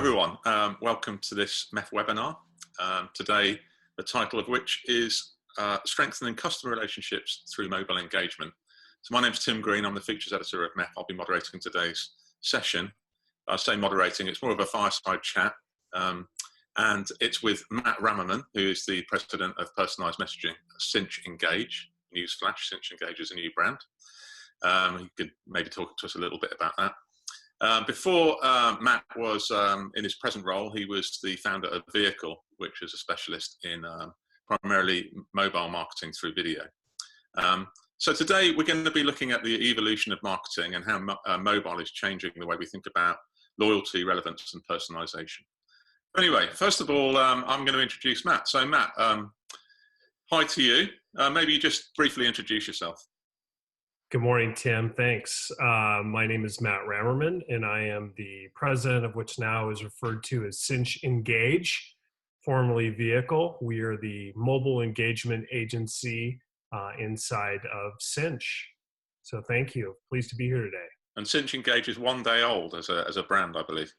everyone. Welcome to this MEF webinar. Today, the title of which is Strengthening Customer Relationships Through Mobile Engagement. So my name is Tim Green. I'm the Features Editor of MEF. I'll be moderating today's session. I say moderating, it's more of a fireside chat. And it's with Matt Ramerman, who is the President of Personalised Messaging at Sinch Engage. Newsflash, Sinch Engage is a new brand. You could maybe talk to us a little bit about that. Before Matt was in his present role, he was the founder of Vehicle, which is a specialist in primarily mobile marketing through video. So today we're going to be looking at the evolution of marketing and how mobile is changing the way we think about loyalty, relevance, and personalization. Anyway, first of all, I'm going to introduce Matt. So Matt, hi to you. Maybe you just briefly introduce yourself. Good morning, Tim. Thanks. My name is Matt Ramerman, and I am the president of which now is referred to as Sinch Engage, formerly Vehicle. We are the mobile engagement agency inside of Sinch. So thank you. Pleased to be here today. And Sinch Engage is one day old as a brand, I believe.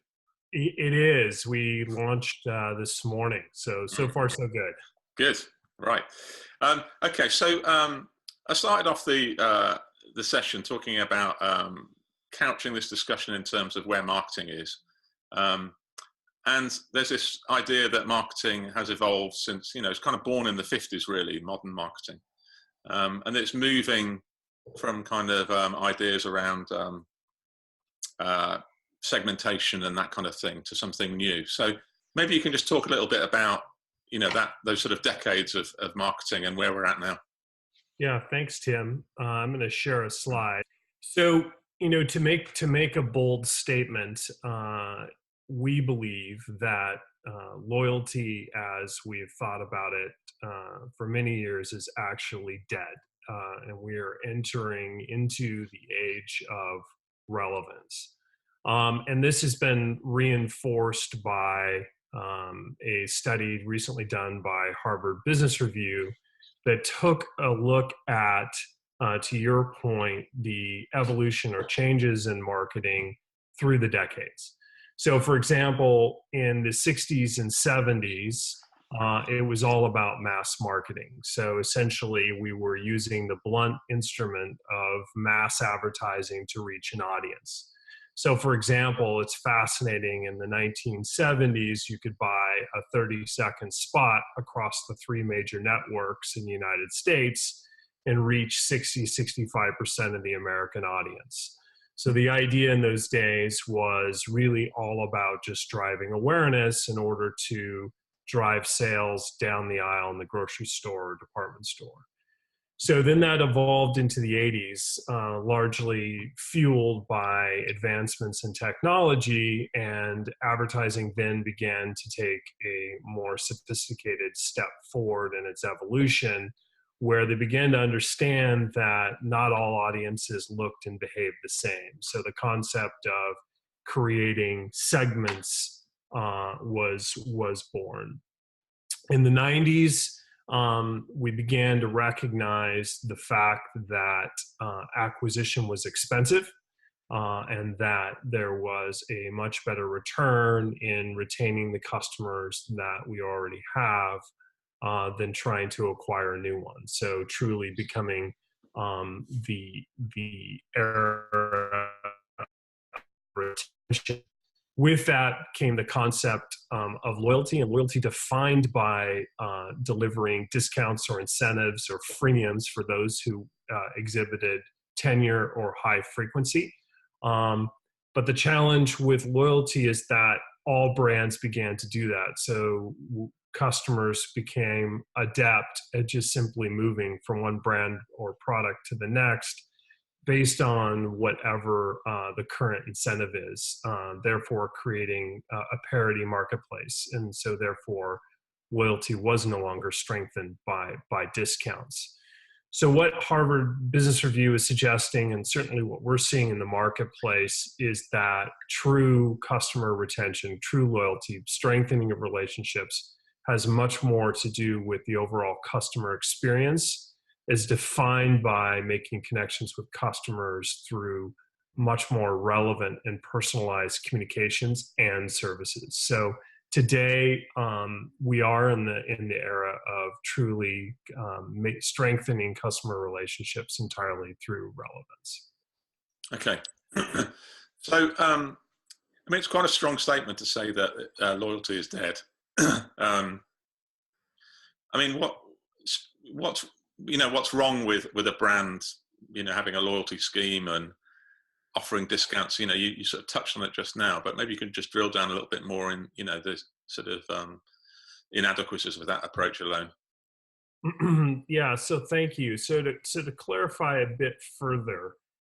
It is. We launched this morning. So far, so good. Good. Right. Okay. So I started off the session talking about couching this discussion in terms of where marketing is. And there's this idea that marketing has evolved since, it's kind of born in the 50s, really, modern marketing. And it's moving from kind of ideas around segmentation and that kind of thing to something new. So maybe you can just talk a little bit about, those sort of decades of marketing and where we're at now. Yeah, thanks, Tim. I'm going to share a slide. So, to make a bold statement, we believe that loyalty, as we've thought about it for many years, is actually dead, and we are entering into the age of relevance. And this has been reinforced by a study recently done by Harvard Business Review that took a look at, to your point, the evolution or changes in marketing through the decades. So, for example, in the 60s and 70s, it was all about mass marketing. So essentially, we were using the blunt instrument of mass advertising to reach an audience. So, for example, it's fascinating, in the 1970s, you could buy a 30-second spot across the three major networks in the United States and reach 60-65% of the American audience. So the idea in those days was really all about just driving awareness in order to drive sales down the aisle in the grocery store or department store. So then that evolved into the 80s, largely fueled by advancements in technology, and advertising then began to take a more sophisticated step forward in its evolution, where they began to understand that not all audiences looked and behaved the same. So the concept of creating segments was born. In the 90s, we began to recognize the fact that acquisition was expensive and that there was a much better return in retaining the customers that we already have than trying to acquire new ones. So truly becoming the era of retention. With that came the concept of loyalty, and loyalty defined by delivering discounts or incentives or freemiums for those who exhibited tenure or high frequency. But the challenge with loyalty is that all brands began to do that. So customers became adept at just simply moving from one brand or product to the next, based on whatever the current incentive is, therefore creating a parity marketplace. And so therefore, loyalty was no longer strengthened by discounts. So what Harvard Business Review is suggesting, and certainly what we're seeing in the marketplace, is that true customer retention, true loyalty, strengthening of relationships has much more to do with the overall customer experience, is defined by making connections with customers through much more relevant and personalized communications and services. So today, we are in the era of truly strengthening customer relationships entirely through relevance. Okay. So, I mean, it's quite a strong statement to say that loyalty is dead. I mean, what's wrong with a brand, having a loyalty scheme and offering discounts? You sort of touched on it just now, but maybe you could just drill down a little bit more in, the sort of inadequacies of that approach alone. Yeah, so thank you. So to clarify a bit further,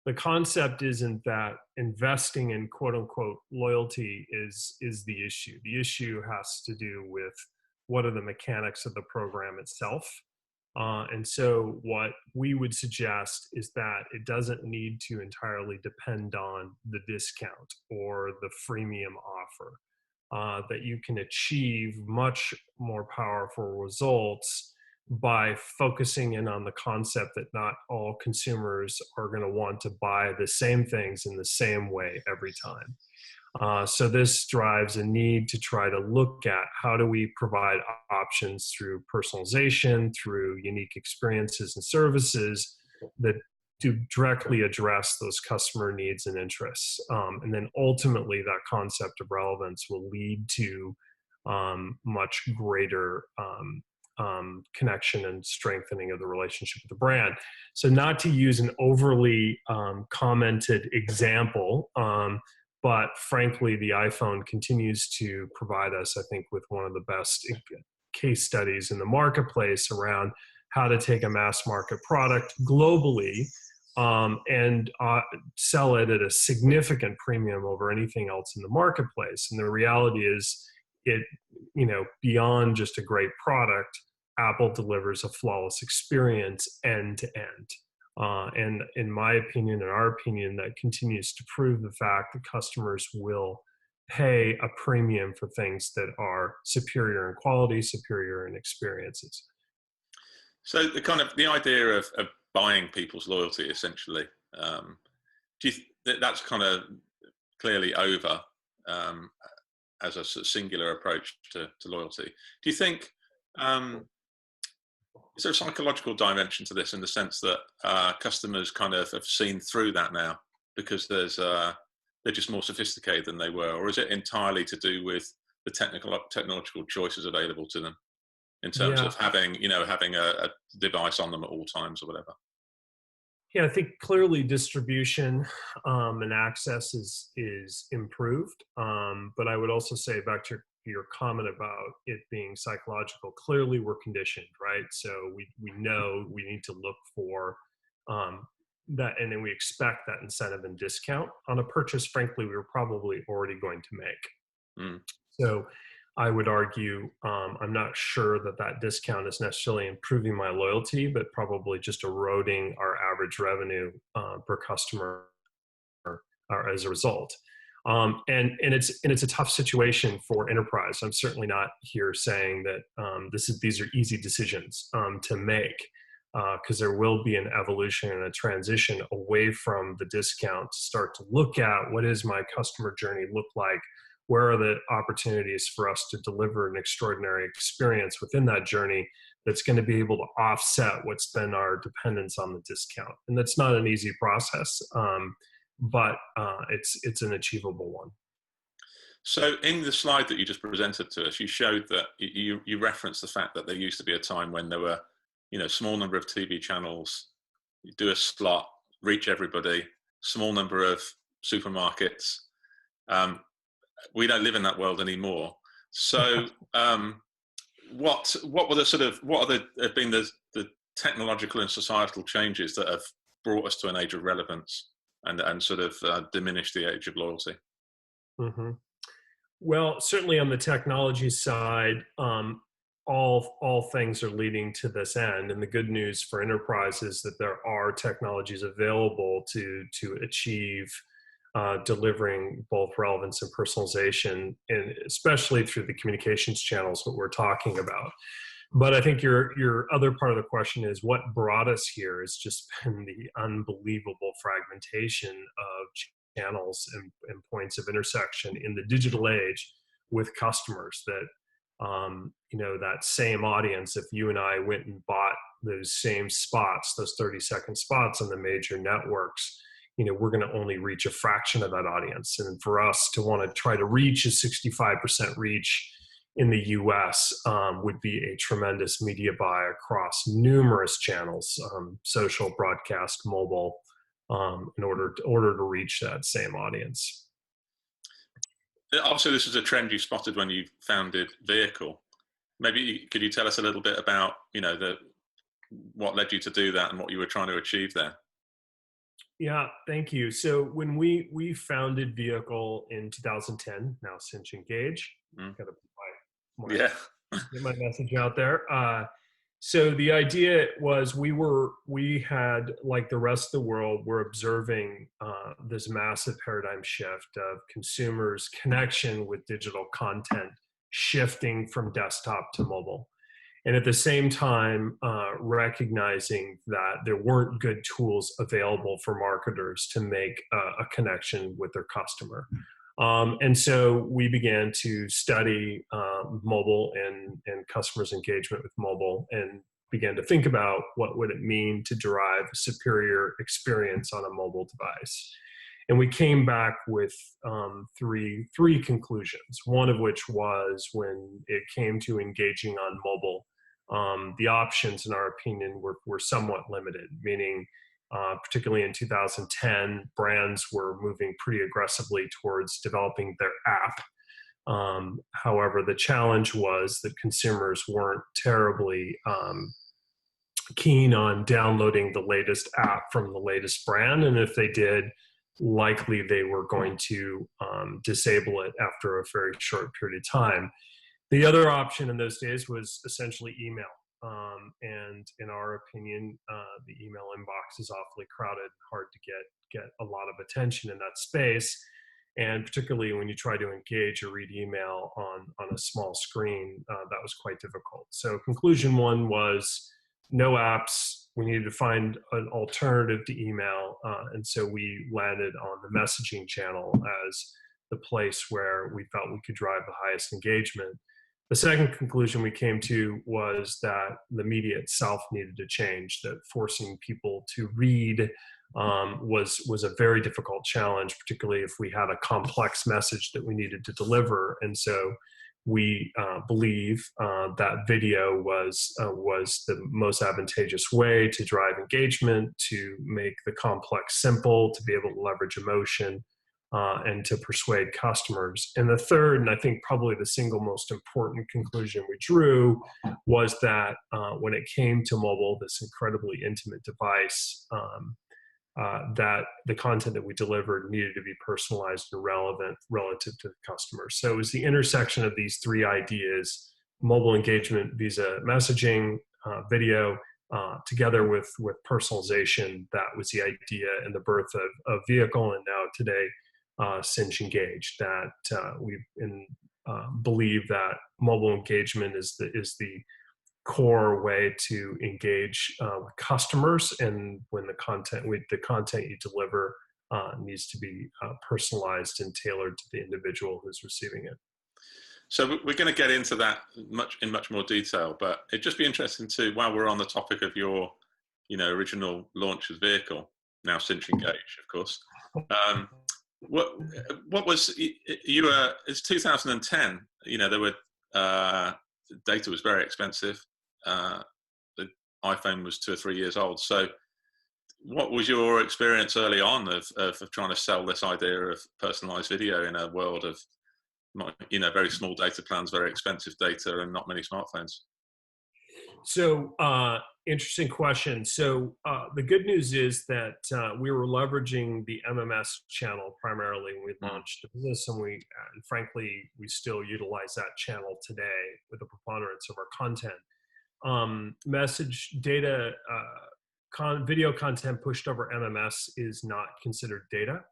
the concept isn't that investing in quote unquote loyalty is the issue. The issue has to do with what are the mechanics of the program itself. And so what we would suggest is that it doesn't need to entirely depend on the discount or the freemium offer, that you can achieve much more powerful results by focusing in on the concept that not all consumers are going to want to buy the same things in the same way every time. So this drives a need to try to look at how do we provide options through personalization, through unique experiences and services that do directly address those customer needs and interests. And then ultimately that concept of relevance will lead to much greater connection and strengthening of the relationship with the brand. So not to use an overly commented example, but frankly, the iPhone continues to provide us, I think, with one of the best case studies in the marketplace around how to take a mass market product globally and sell it at a significant premium over anything else in the marketplace. And the reality is, beyond just a great product, Apple delivers a flawless experience end to end. And in my opinion, in our opinion, that continues to prove the fact that customers will pay a premium for things that are superior in quality, superior in experiences. So the idea of buying people's loyalty, essentially, do you that's kind of clearly over as a sort of singular approach to loyalty? Do you think is there a psychological dimension to this, in the sense that customers kind of have seen through that now because they're just more sophisticated than they were, or is it entirely to do with the technological choices available to them in terms of having a device on them at all times or whatever? Yeah, I think clearly distribution and access is improved, but I would also say, back to your comment about it being psychological, clearly we're conditioned, right? So we know we need to look for that, and then we expect that incentive and discount on a purchase, frankly, we were probably already going to make. So I would argue, I'm not sure that discount is necessarily improving my loyalty, but probably just eroding our average revenue per customer as a result. And it's a tough situation for enterprise. I'm certainly not here saying that these are easy decisions to make, because there will be an evolution and a transition away from the discount to start to look at what is my customer journey look like. Where are the opportunities for us to deliver an extraordinary experience within that journey that's going to be able to offset what's been our dependence on the discount? And that's not an easy process, but it's an achievable one. So in the slide that you just presented to us, you showed that you referenced the fact that there used to be a time when there were, small number of TV channels, you do a slot, reach everybody, small number of supermarkets. We don't live in that world anymore. So, what have been the technological and societal changes that have brought us to an age of relevance and sort of diminished the age of loyalty? Mm-hmm. Well, certainly on the technology side, all things are leading to this end. And the good news for enterprise is that there are technologies available to achieve delivering both relevance and personalization, and especially through the communications channels that we're talking about. But I think your other part of the question is what brought us here has just been the unbelievable fragmentation of channels and points of intersection in the digital age with customers. That that same audience, if you and I went and bought those same spots, those 30-second spots on the major networks, we're going to only reach a fraction of that audience. And for us to want to try to reach a 65% reach in the US would be a tremendous media buy across numerous channels, social, broadcast, mobile, in order to reach that same audience. Obviously, this was a trend you spotted when you founded Vehicle. Maybe could you tell us a little bit about what led you to do that and what you were trying to achieve there? Yeah, thank you. So when we founded Vehicle in 2010, now Sinch Engage, got to get my message out there. So the idea was we had, like the rest of the world, we're observing this massive paradigm shift of consumers' connection with digital content shifting from desktop to mobile. And at the same time, recognizing that there weren't good tools available for marketers to make a connection with their customer. And so we began to study mobile and customers' engagement with mobile, and began to think about what would it mean to derive a superior experience on a mobile device. And we came back with three conclusions, one of which was when it came to engaging on mobile, the options, in our opinion, were somewhat limited, meaning particularly in 2010, brands were moving pretty aggressively towards developing their app. However, the challenge was that consumers weren't terribly keen on downloading the latest app from the latest brand. And if they did, likely they were going to disable it after a very short period of time. The other option in those days was essentially email. And in our opinion, the email inbox is awfully crowded, hard to get a lot of attention in that space. And particularly when you try to engage or read email on a small screen, that was quite difficult. So conclusion one was no apps. We needed to find an alternative to email. And so we landed on the messaging channel as the place where we felt we could drive the highest engagement. The second conclusion we came to was that the media itself needed to change, that forcing people to read was a very difficult challenge, particularly if we had a complex message that we needed to deliver. And so we believe that video was the most advantageous way to drive engagement, to make the complex simple, to be able to leverage emotion, and to persuade customers. And the third, and I think probably the single most important conclusion we drew, was that when it came to mobile, this incredibly intimate device, that the content that we delivered needed to be personalized and relevant relative to the customer. So it was the intersection of these three ideas: mobile engagement via messaging, video, together with personalization. That was the idea and the birth of Vehicle, and now today, Sinch Engage. That we believe that mobile engagement is the core way to engage with customers, and when the content you deliver needs to be personalized and tailored to the individual who's receiving it. So we're going to get into that in much more detail, but it'd just be interesting to, while we're on the topic of your original launch of Vehicle, now Sinch Engage, of course. What was it's 2010, there were data was very expensive. The iPhone was 2 or 3 years old. So what was your experience early on of trying to sell this idea of personalized video in a world of very small data plans, very expensive data, and not many smartphones? So interesting question. So the good news is that we were leveraging the MMS channel primarily when we launched the business, and frankly, we still utilize that channel today with the preponderance of our content. Message data, video content pushed over MMS is not considered data.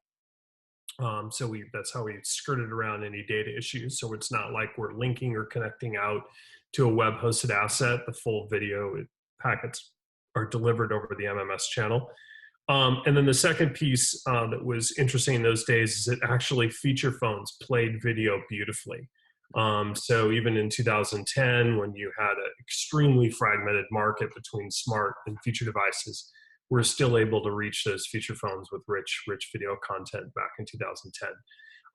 So that's how we skirted around any data issues. So it's not like we're linking or connecting out to a web hosted asset. The full video packets are delivered over the MMS channel. And then the second piece that was interesting in those days is that actually feature phones played video beautifully. So even in 2010, when you had an extremely fragmented market between smart and feature devices, we're still able to reach those feature phones with rich video content back in 2010.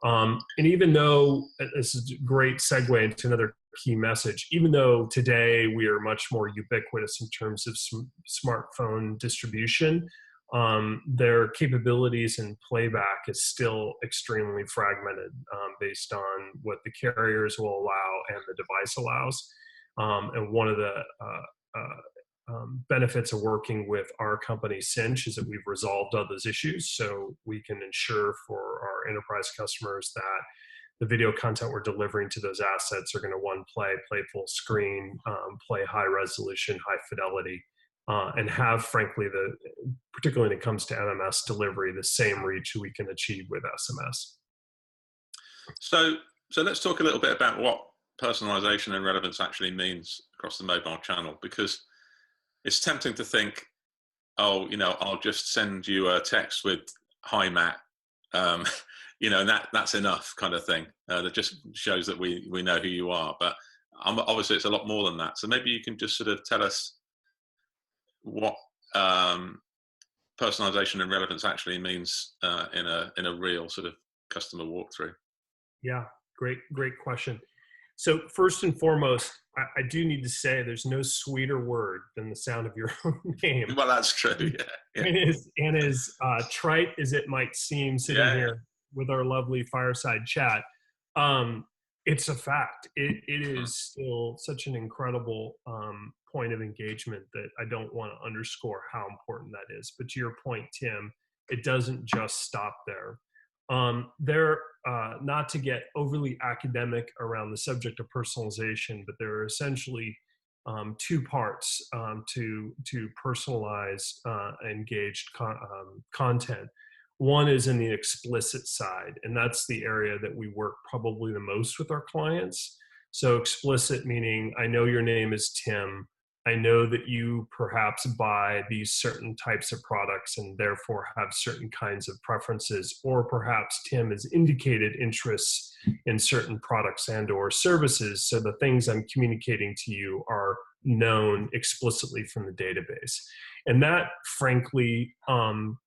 And even though this is a great segue into another key message, even though today we are much more ubiquitous in terms of smartphone distribution, their capabilities and playback is still extremely fragmented based on what the carriers will allow and the device allows. And one of the benefits of working with our company, Sinch, is that we've resolved all those issues. So we can ensure for our enterprise customers that the video content we're delivering to those assets are going to, one, play full screen, play high resolution, high fidelity, and have, frankly, particularly when it comes to MMS delivery, the same reach we can achieve with SMS. So let's talk a little bit about what personalization and relevance actually means across the mobile channel, because it's tempting to think, oh, I'll just send you a text with "Hi, Matt," and that's enough, kind of thing. That just shows that we know who you are. But obviously, it's a lot more than that. So maybe you can just sort of tell us what personalization and relevance actually means in a real sort of customer walkthrough. Yeah, great question. So first and foremost, I do need to say there's no sweeter word than the sound of your own name. Well, that's true. Yeah. And as trite as it might seem, sitting here with our lovely fireside chat, it's a fact. It is still such an incredible point of engagement that I don't want to underscore how important that is. But to your point, Tim, it doesn't just stop there. Not to get overly academic around the subject of personalization, but there are essentially two parts to personalize engaged content. One is in the explicit side, and that's the area that we work probably the most with our clients. So explicit meaning, I know your name is Tim. I know that you perhaps buy these certain types of products and therefore have certain kinds of preferences, or perhaps Tim has indicated interests in certain products and or services. So the things I'm communicating to you are known explicitly from the database. And that, frankly,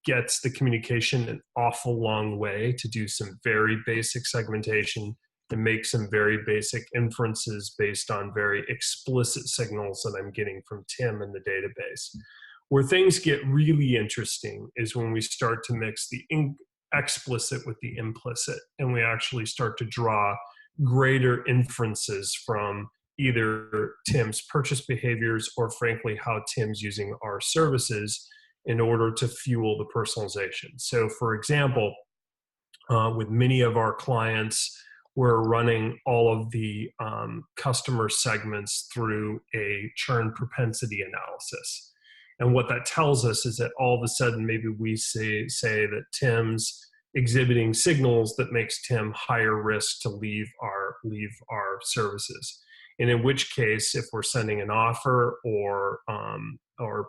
gets the communication an awful long way to do some very basic segmentation and make some very basic inferences based on very explicit signals that I'm getting from Tim in the database. Where things get really interesting is when we start to mix the explicit with the implicit, and we actually start to draw greater inferences from either Tim's purchase behaviors or, frankly, how Tim's using our services in order to fuel the personalization. So, for example, with many of our clients, we're running all of the customer segments through a churn propensity analysis. And what that tells us is that all of a sudden, maybe we say that Tim's exhibiting signals that makes Tim higher risk to leave our services. And in which case, if we're sending an offer or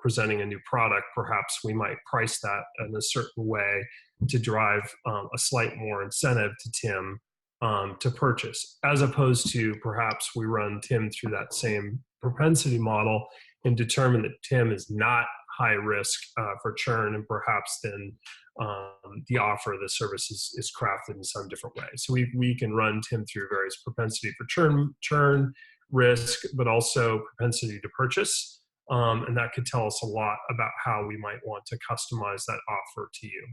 presenting a new product, perhaps we might price that in a certain way to drive a slight more incentive to Tim to purchase, as opposed to perhaps we run Tim through that same propensity model and determine that Tim is not high risk for churn, and perhaps then the offer, the service is crafted in some different way. So we can run Tim through various propensity for churn risk, but also propensity to purchase. And that could tell us a lot about how we might want to customize that offer to you.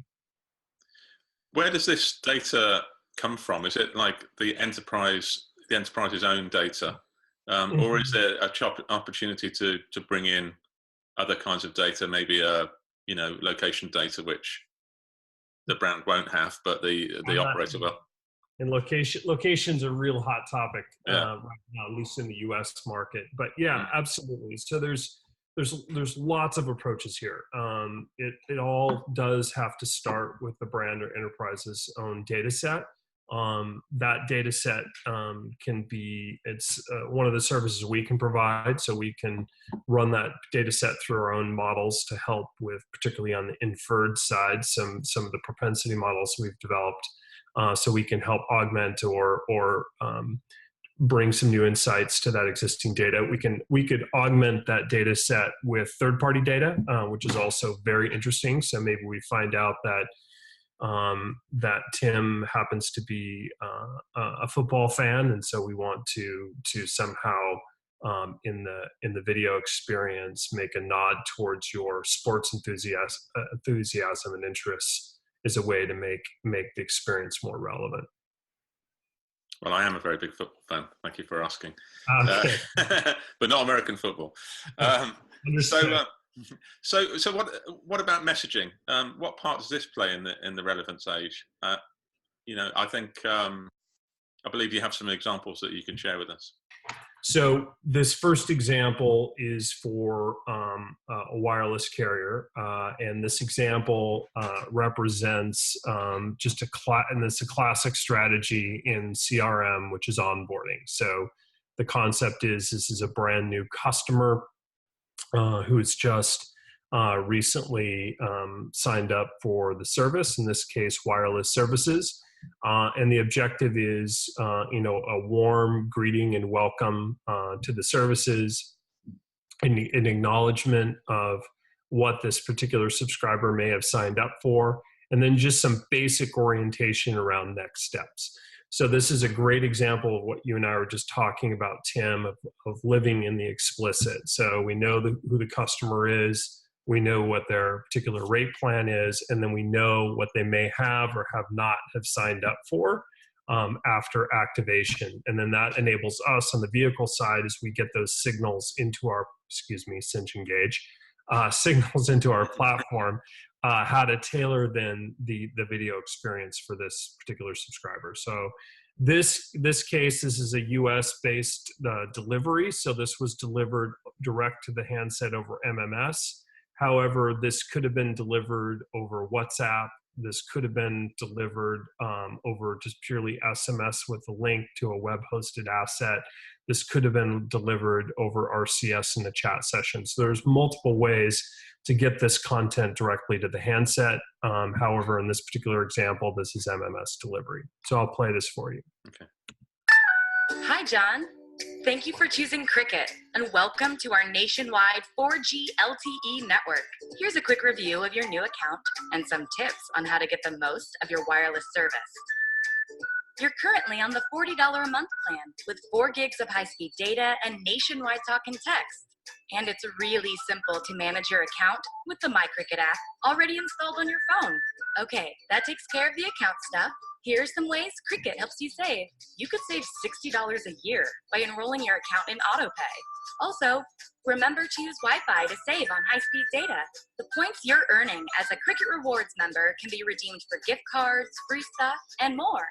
Where does this data come from? Is it like the enterprise's own data, or is there a opportunity to bring in other kinds of data, maybe location data, which the brand won't have, but the operator will? And location's a real hot topic right now, at least in the U.S. market. But yeah, absolutely. So there's there's lots of approaches here. It all does have to start with the brand or enterprise's own data set. That data set can be, it's one of the services we can provide, so we can run that data set through our own models to help with, particularly on the inferred side, some of the propensity models we've developed, so we can help augment or bring some new insights to that existing data. We could augment that data set with third-party data, which is also very interesting. So maybe we find out that that Tim happens to be a football fan, and so we want to somehow in the video experience make a nod towards your sports enthusiasm and interests, as a way to make the experience more relevant. Well, I am a very big football fan. Thank you for asking. Okay. But not American football. So what about messaging? What part does this play in the relevance age? I think I believe you have some examples that you can share with us. So this first example is for a wireless carrier, and this example represents just a classic strategy in CRM, which is onboarding. So the concept is, this is a brand new customer who has just recently signed up for the service, in this case, wireless services. And the objective is, a warm greeting and welcome to the services, an acknowledgement of what this particular subscriber may have signed up for, and then just some basic orientation around next steps. So this is a great example of what you and I were just talking about, Tim, of living in the explicit. So we know who the customer is, we know what their particular rate plan is, and then we know what they may have or have not have signed up for after activation. And then that enables us on the vehicle side, as we get those signals into our, Sinch Engage, signals into our platform, how to tailor then the video experience for this particular subscriber. So this case, this is a US-based delivery. So this was delivered direct to the handset over MMS. However, this could have been delivered over WhatsApp. This could have been delivered over just purely SMS with a link to a web-hosted asset. This could have been delivered over RCS in the chat session. So there's multiple ways to get this content directly to the handset. However, in this particular example, this is MMS delivery. So I'll play this for you. Okay. Hi, John. Thank you for choosing Cricket, and welcome to our nationwide 4G LTE network. Here's a quick review of your new account and some tips on how to get the most of your wireless service. You're currently on the $40 a month plan with 4 gigs of high-speed data and nationwide talk and text. And it's really simple to manage your account with the MyCricket app already installed on your phone. Okay, that takes care of the account stuff. Here's some ways Cricket helps you save. You could save $60 a year by enrolling your account in AutoPay. Also, remember to use Wi-Fi to save on high-speed data. The points you're earning as a Cricket Rewards member can be redeemed for gift cards, free stuff, and more.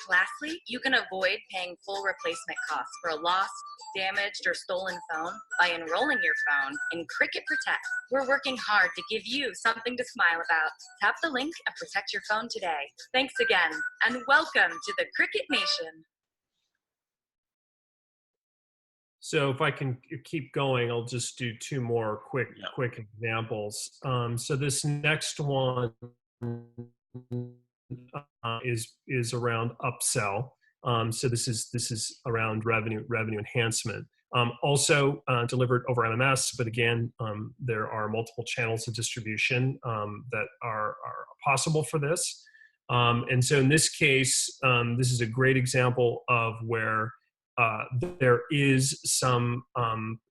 Lastly, you can avoid paying full replacement costs for a lost, damaged, or stolen phone by enrolling your phone in Cricket Protect. We're working hard to give you something to smile about. Tap the link and protect your phone today. Thanks again, and welcome to the Cricket Nation. So if I can keep going, I'll just do 2 more quick examples. So this next one is around upsell. So this is around revenue enhancement. Also delivered over MMS, but again, there are multiple channels of distribution that are possible for this. And so in this case, this is a great example of where there is some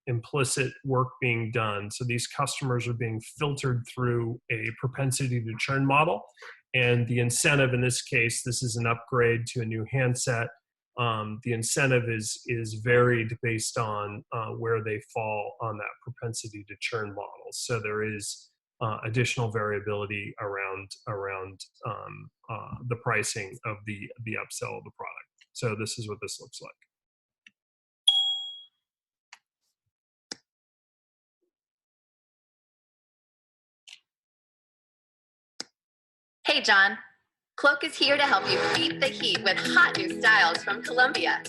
implicit work being done. So these customers are being filtered through a propensity to churn model. And the incentive in this case, this is an upgrade to a new handset. The incentive is varied based on where they fall on that propensity to churn model. So there is additional variability around the pricing of the upsell of the product. So this is what this looks like. Hey, John. Cloak is here to help you beat the heat with hot new styles from Columbia.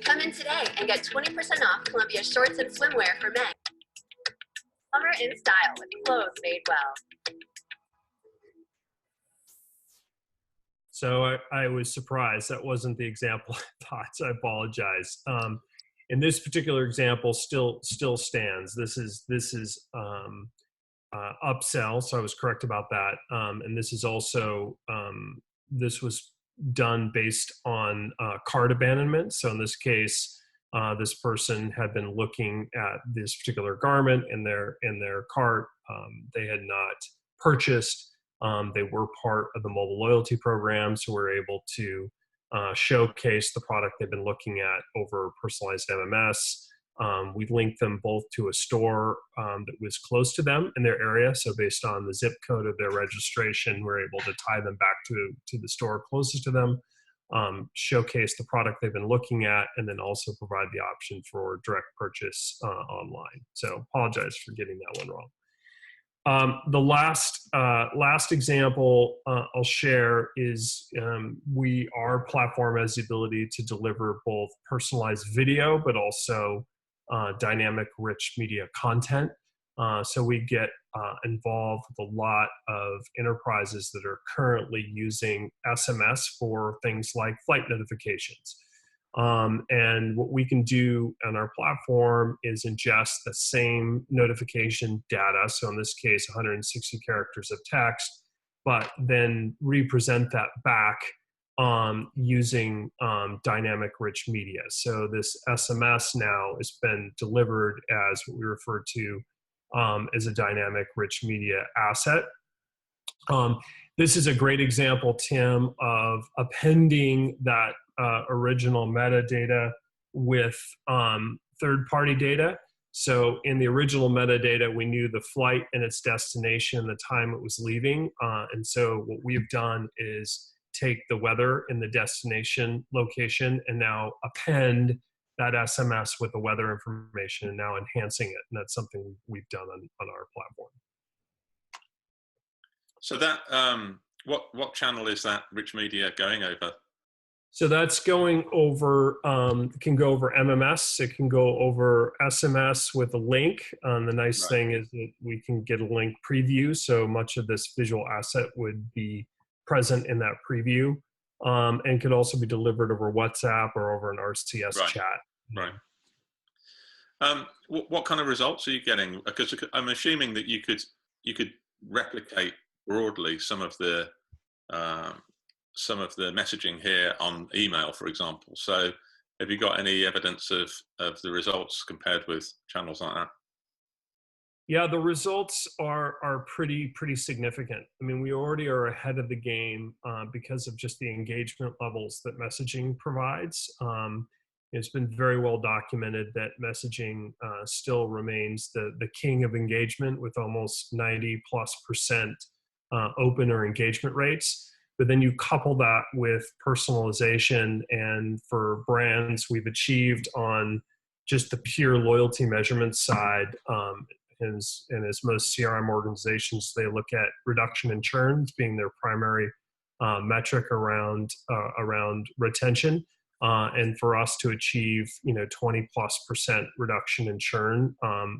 Come in today and get 20% off Columbia shorts and swimwear for men. Summer in style with clothes made well. So I was surprised that wasn't the example I thought. So I apologize. And this particular example still stands. This is Upsell, so I was correct about that. And this is also this was done based on cart abandonment. So in this case, this person had been looking at this particular garment in their cart. They had not purchased. They were part of the mobile loyalty program, so we're able to showcase the product they've been looking at over personalized MMS. We linked them both to a store that was close to them in their area. So based on the zip code of their registration, we're able to tie them back to the store closest to them, showcase the product they've been looking at, and then also provide the option for direct purchase online. So apologize for getting that one wrong. The last example I'll share is our platform has the ability to deliver both personalized video, but also dynamic, rich media content. So we get involved with a lot of enterprises that are currently using SMS for things like flight notifications. And what we can do on our platform is ingest the same notification data, so in this case 160 characters of text, but then represent that back using dynamic rich media. So this SMS now has been delivered as what we refer to as a dynamic rich media asset. This is a great example, Tim, of appending that original metadata with third-party data. So in the original metadata, we knew the flight and its destination, the time it was leaving. And so what we've done is take the weather in the destination location and now append that SMS with the weather information and now enhancing it. And that's something we've done on our platform. So that, what channel is that rich media going over? So that's going over, it can go over MMS, it can go over SMS with a link. The nice thing is that we can get a link preview, so much of this visual asset would be present in that preview, and could also be delivered over WhatsApp or over an RCS chat. Right. What kind of results are you getting? Because I'm assuming that you could replicate broadly some of the messaging here on email, for example. So have you got any evidence of the results compared with channels like that? Yeah, the results are pretty significant. I mean, we already are ahead of the game because of just the engagement levels that messaging provides. It's been very well documented that messaging still remains the king of engagement with almost 90+% open or engagement rates. But then you couple that with personalization, and for brands, we've achieved on just the pure loyalty measurement side. And as most CRM organizations, they look at reduction in churn as being their primary metric around retention. And for us to achieve 20+% reduction in churn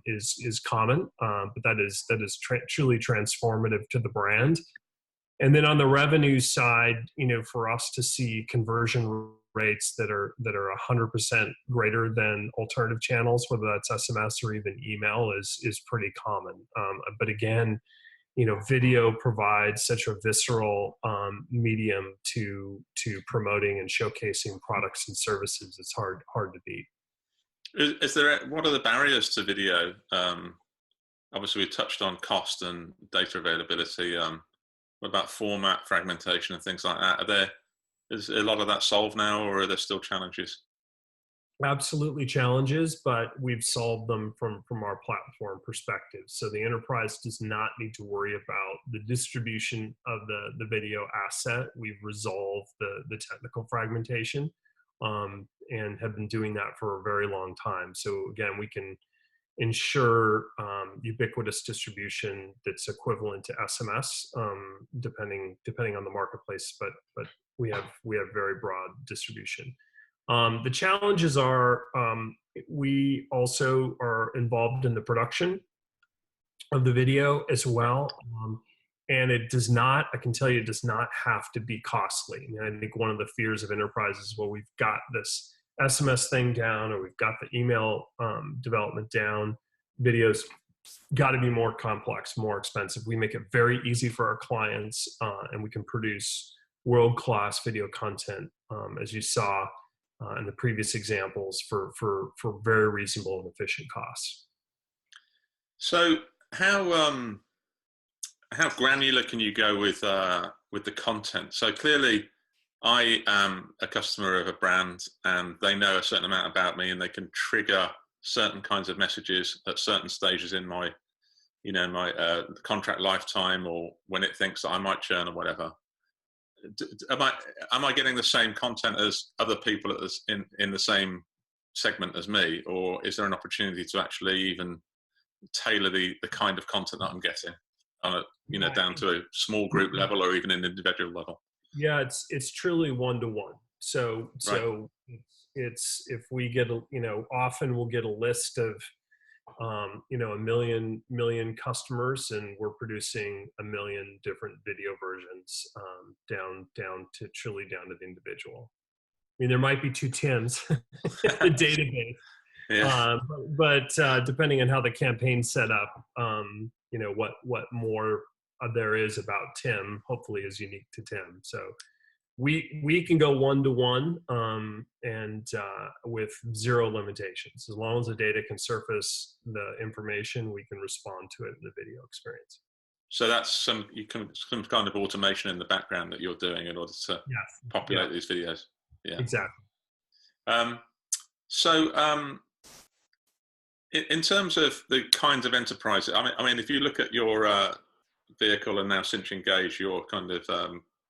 is common, but that is truly transformative to the brand. And then on the revenue side, for us to see conversion rates that are 100% greater than alternative channels, whether that's SMS or even email, is pretty common. But again, video provides such a visceral medium to promoting and showcasing products and services. It's hard to beat. What are the barriers to video? Obviously, we touched on cost and data availability. What about format fragmentation and things like that? Is a lot of that solved now, or are there still challenges? Absolutely challenges, but we've solved them from our platform perspective. So the enterprise does not need to worry about the distribution of the video asset. We've resolved the technical fragmentation and have been doing that for a very long time. So again, we can ensure ubiquitous distribution that's equivalent to SMS, depending on the marketplace. But we have very broad distribution. The challenges are we also are involved in the production of the video as well. And it does not, I can tell you, it does not have to be costly. I think one of the fears of enterprises, well, we've got this SMS thing down, or we've got the email development down, videos got to be more complex, more expensive. We make it very easy for our clients, and we can produce world-class video content, as you saw in the previous examples, for very reasonable and efficient costs. So how granular can you go with the content? So clearly, I am a customer of a brand, and they know a certain amount about me, and they can trigger certain kinds of messages at certain stages in my, my contract lifetime, or when it thinks that I might churn or whatever. Am I getting the same content as other people in the same segment as me, or is there an opportunity to actually even tailor the kind of content that I'm getting on a, down to a small group level or even an individual level? Yeah, it's truly one-to-one. So it's if we get often we'll get a list of a million customers, and we're producing a million different video versions, down to truly down to the individual. I mean, there might be two Tims in the database, yeah. But depending on how the campaign's set up, what more there is about Tim hopefully is unique to Tim. So we can go one-to-one, and with zero limitations. As long as the data can surface the information, we can respond to it in the video experience. So that's some kind of automation in the background that you're doing in order to populate these videos. Yeah, exactly. In terms of the kinds of enterprises, I mean, if you look at your vehicle and now Sinch Engage, your kind of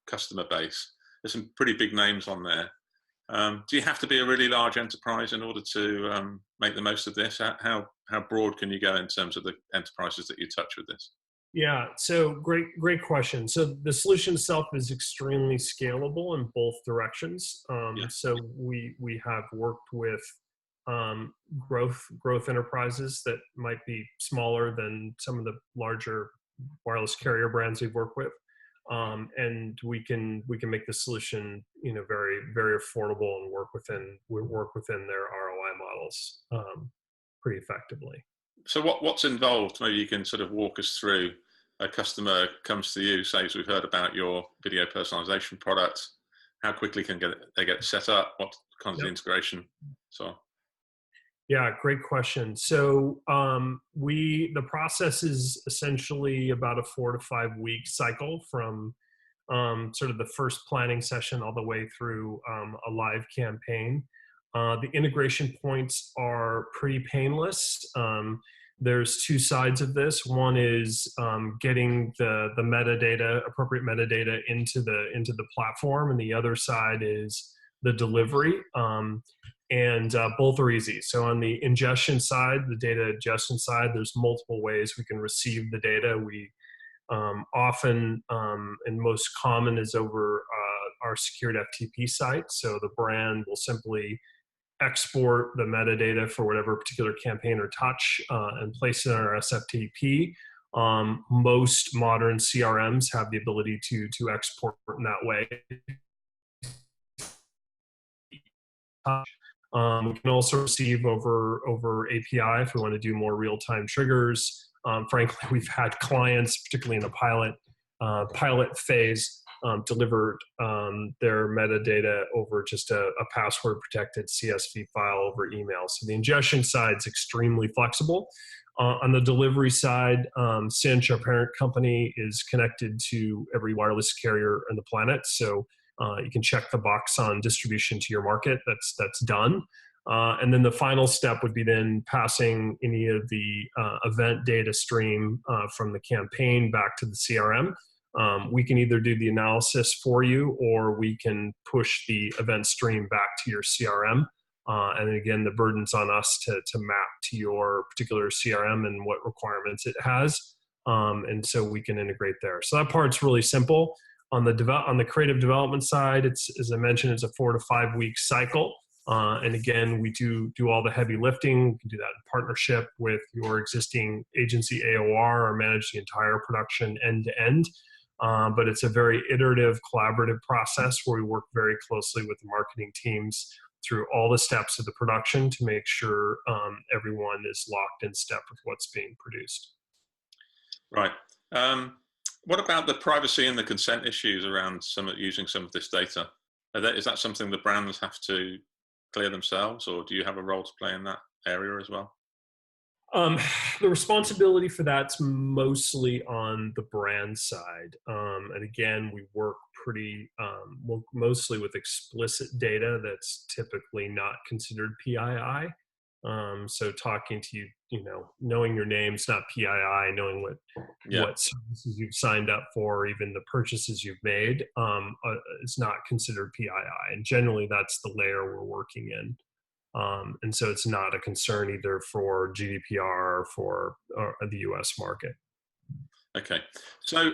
customer base, there's some pretty big names on there. Do you have to be a really large enterprise in order to make the most of this? How broad can you go in terms of the enterprises that you touch with this? Yeah, so great question. So the solution itself is extremely scalable in both directions. So we have worked with growth enterprises that might be smaller than some of the larger wireless carrier brands we've worked with, and we can make the solution very, very affordable and work within their ROI models pretty effectively. So what's involved? Maybe you can sort of walk us through. A customer comes to you, says, we've heard about your video personalization product. How quickly can they get set up? What kinds of integration? So. Yeah, great question. So the process is essentially about a 4 to 5 week cycle from sort of the first planning session all the way through a live campaign. The integration points are pretty painless. There's two sides of this. One is getting the metadata, appropriate metadata into the platform, and the other side is the delivery. And both are easy. So on the ingestion side, the data ingestion side, there's multiple ways we can receive the data. We often and most common is over our secured FTP site. So the brand will simply export the metadata for whatever particular campaign or touch and place it on our SFTP. Most modern CRMs have the ability to export in that way. We can also receive over API if we want to do more real-time triggers. Frankly, we've had clients, particularly in the pilot phase, delivered their metadata over just a password-protected CSV file over email. So the ingestion side is extremely flexible. On the delivery side, Sinch, our parent company, is connected to every wireless carrier on the planet. So you can check the box on distribution to your market. That's done. And then the final step would be then passing any of the event data stream from the campaign back to the CRM. We can either do the analysis for you, or we can push the event stream back to your CRM. And again, the burden's on us to map to your particular CRM and what requirements it has. And so we can integrate there. So that part's really simple. On the creative development side, it's, as I mentioned, it's a 4 to 5 week cycle. And again, we do all the heavy lifting. We can do that in partnership with your existing agency AOR or manage the entire production end to end. But it's a very iterative, collaborative process where we work very closely with the marketing teams through all the steps of the production to make sure everyone is locked in step with what's being produced. Right. What about the privacy and the consent issues around using some of this data? Is that something the brands have to clear themselves, or do you have a role to play in that area as well? The responsibility for that's mostly on the brand side. And again, we work mostly with explicit data that's typically not considered PII. So talking to you, knowing your name's not PII, knowing what services you've signed up for, even the purchases you've made, is not considered PII. And generally that's the layer we're working in. And so it's not a concern either for GDPR or for the US market. Okay. So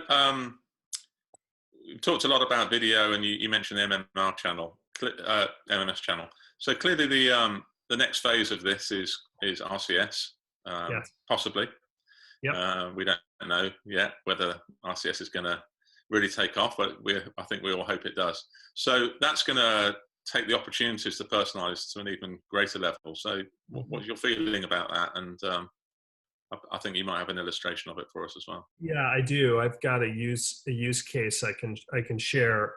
you talked a lot about video, and you mentioned the MMS channel. So clearly the next phase of this is RCS, yes. Possibly. Yep. We don't know yet whether RCS is going to really take off, but I think we all hope it does. So that's going to take the opportunities to personalize to an even greater level. So what's your feeling about that? And I think you might have an illustration of it for us as well. Yeah, I do. I've got a use case I can share.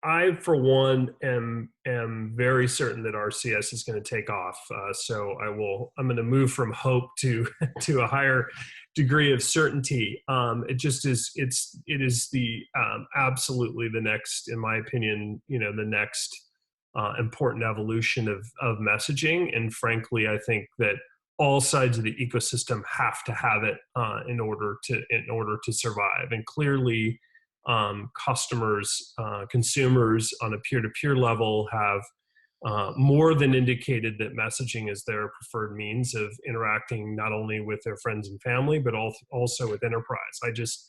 I for one am very certain that RCS is going to take off. So I'm going to move from hope to a higher degree of certainty. It is the absolutely the next, in my opinion, the next important evolution of messaging. And frankly, I think that all sides of the ecosystem have to have it in order to survive. And clearly, customers, consumers on a peer-to-peer level have more than indicated that messaging is their preferred means of interacting not only with their friends and family, but also with enterprise. I just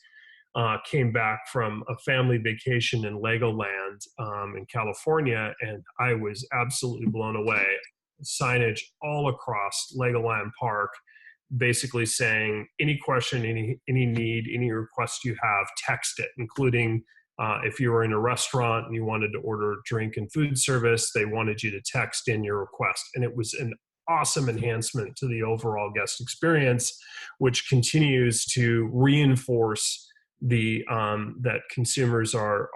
came back from a family vacation in Legoland in California, and I was absolutely blown away. Signage all across Legoland Park, basically saying any question, any need, any request you have, text it, including if you were in a restaurant and you wanted to order drink and food service, they wanted you to text in your request. And it was an awesome enhancement to the overall guest experience, which continues to reinforce that consumers are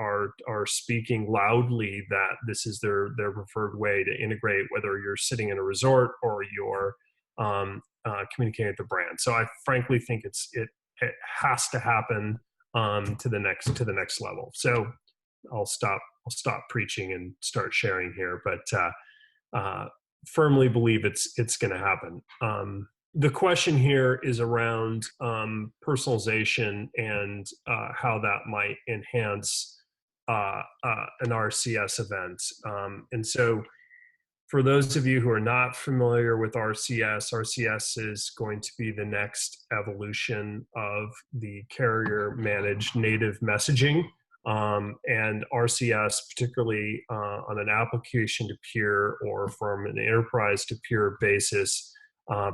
speaking loudly that this is their preferred way to integrate, whether you're sitting in a resort or you're communicating with the brand. So I frankly think it has to happen to the next level. So I'll stop preaching and start sharing here, but firmly believe it's going to happen. The question here is around personalization and how that might enhance an RCS event. And so for those of you who are not familiar with RCS is going to be the next evolution of the carrier-managed native messaging. And RCS, particularly on an application-to-peer or from an enterprise-to-peer basis,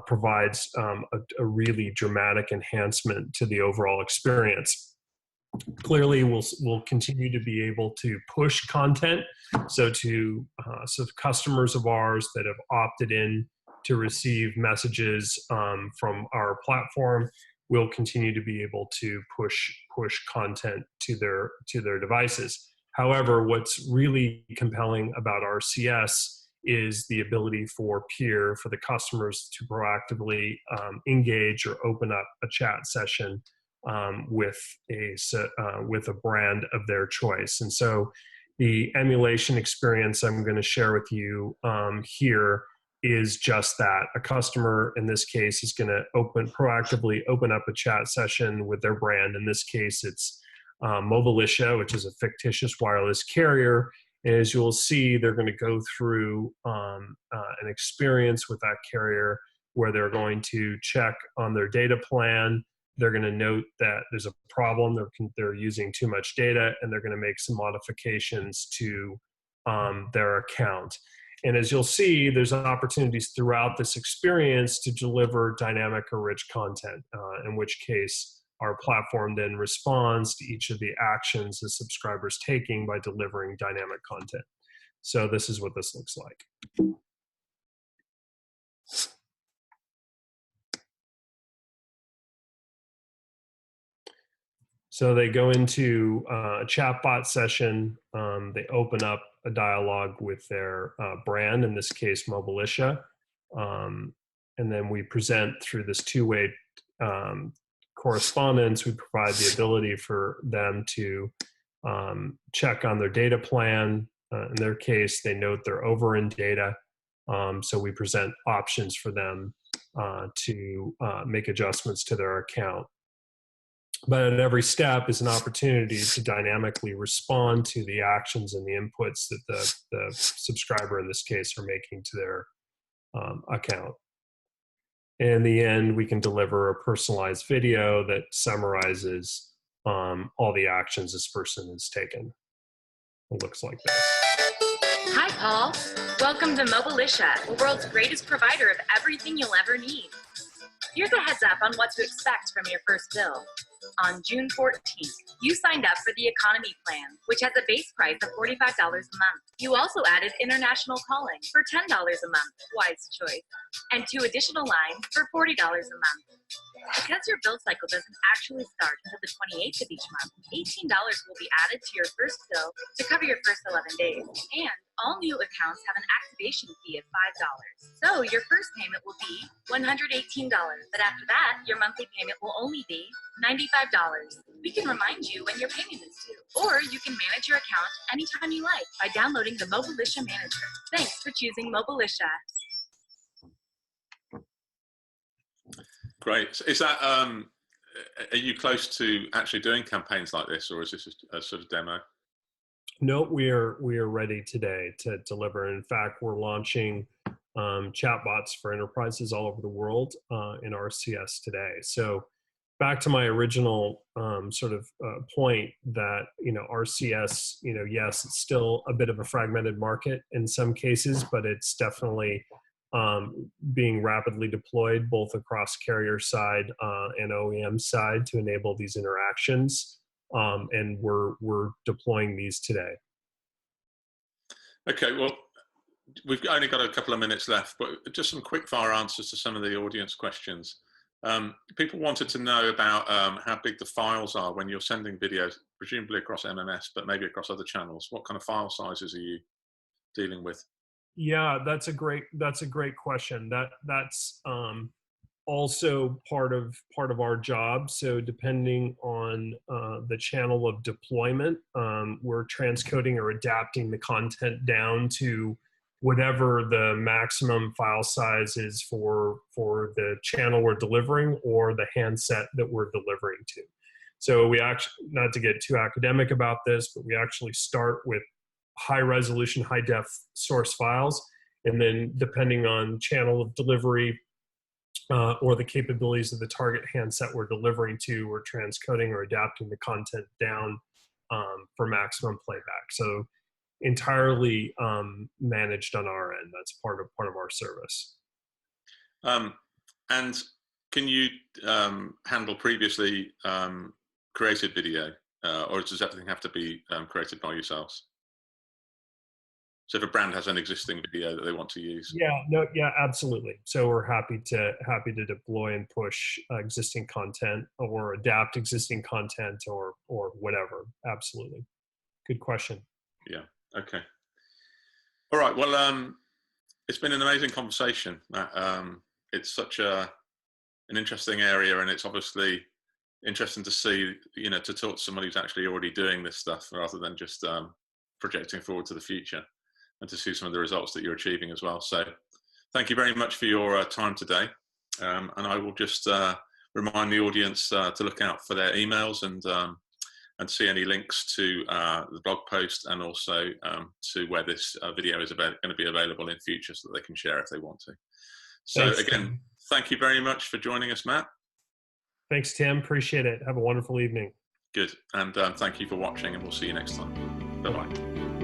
provides a really dramatic enhancement to the overall experience. Clearly, we'll continue to be able to push content. So customers of ours that have opted in to receive messages from our platform will continue to be able to push content to their devices. However, what's really compelling about RCS is the ability for the customers to proactively engage or open up a chat session with a brand of their choice. And so the emulation experience I'm going to share with you here is just that. A customer in this case is going to proactively open up a chat session with their brand. In this case, it's Mobilitia, which is a fictitious wireless carrier. And as you'll see, they're going to go through an experience with that carrier where they're going to check on their data plan. They're going to note that there's a problem, they're using too much data, and they're going to make some modifications to their account. And as you'll see, there's opportunities throughout this experience to deliver dynamic or rich content, in which case our platform then responds to each of the actions the subscriber's taking by delivering dynamic content. So this is what this looks like. So they go into a chatbot session. They open up a dialogue with their brand, in this case, Mobilisha. And then we present through this two-way correspondence. We provide the ability for them to check on their data plan. In their case, they note they're over in data. So we present options for them to make adjustments to their account. But at every step is an opportunity to dynamically respond to the actions and the inputs that the subscriber, in this case, are making to their account. In the end, we can deliver a personalized video that summarizes all the actions this person has taken. It looks like this. Hi, Paul. Welcome to Mobilisha, the world's greatest provider of everything you'll ever need. Here's a heads up on what to expect from your first bill. On June 14th, you signed up for the economy plan, which has a base price of $45 a month. You also added international calling for $10 a month, wise choice, and 2 additional lines for $40 a month. Because your bill cycle doesn't actually start until the 28th of each month, $18 will be added to your first bill to cover your first 11 days. And all new accounts have an activation fee of $5. So your first payment will be $118, but after that, your monthly payment will only be $95. We can remind you when your payment is due, or you can manage your account anytime you like by downloading the Mobilisha Manager. Thanks for choosing Mobilisha. Great. Is that, are you close to actually doing campaigns like this, or is this a sort of demo? No, we are ready today to deliver. In fact, we're launching chatbots for enterprises all over the world in RCS today. So back to my original point that, RCS, yes, it's still a bit of a fragmented market in some cases, but it's definitely being rapidly deployed both across carrier side and OEM side to enable these interactions. And we're deploying these today. Okay, well, we've only got a couple of minutes left, but just some quick fire answers to some of the audience questions. People wanted to know about how big the files are when you're sending videos, presumably across MMS, but maybe across other channels. What kind of file sizes are you dealing with? Yeah, that's a great question. That's also part of our job. So depending on the channel of deployment, we're transcoding or adapting the content down to whatever the maximum file size is for the channel we're delivering or the handset that we're delivering to. So we actually, not to get too academic about this, but we actually start with high resolution, high def source files. And then depending on channel of delivery or the capabilities of the target handset we're delivering to, we're transcoding or adapting the content down for maximum playback. So entirely managed on our end. That's part of our service. And can you handle previously created video, or does everything have to be created by yourselves? So if a brand has an existing video that they want to use. Yeah, absolutely. So we're happy to deploy and push existing content or adapt existing content or whatever. Absolutely. Good question. Yeah. Okay. All right. Well, it's been an amazing conversation. It's such an interesting area, and it's obviously interesting to see, to talk to someone who's actually already doing this stuff rather than just projecting forward to the future, and to see some of the results that you're achieving as well. So thank you very much for your time today. And I will just remind the audience to look out for their emails and and see any links to the blog post, and also to where this video is going to be available in future, so that they can share if they want to. So Thanks, again, Tim. thank you very much for joining us, Matt. Thanks, Tim. Appreciate it. Have a wonderful evening. Good. And thank you for watching, and we'll see you next time. Bye-bye.